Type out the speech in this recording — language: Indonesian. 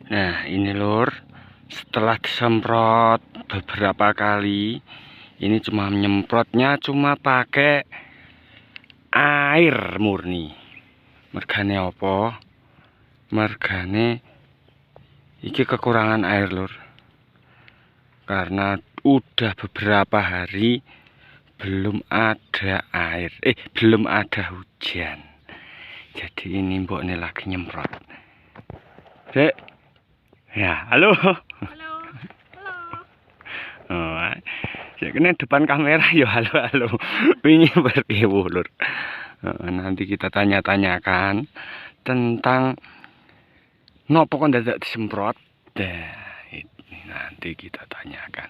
Nah ini lur, setelah disemprot beberapa kali, ini cuma nyemprotnya cuma pakai air murni. Mergane apa? Mergane iki kekurangan air lur, karena udah beberapa hari belum ada air, belum ada hujan. Jadi ini mbok ini lagi nyemprot. Dek, ya halo. Halo, halo. Oh, kene depan kamera ya halo halo. Ini berpiye lur. Nanti kita tanya-tanyakan tentang nopo kok dadak disemprot. Nah, ini nanti kita tanyakan.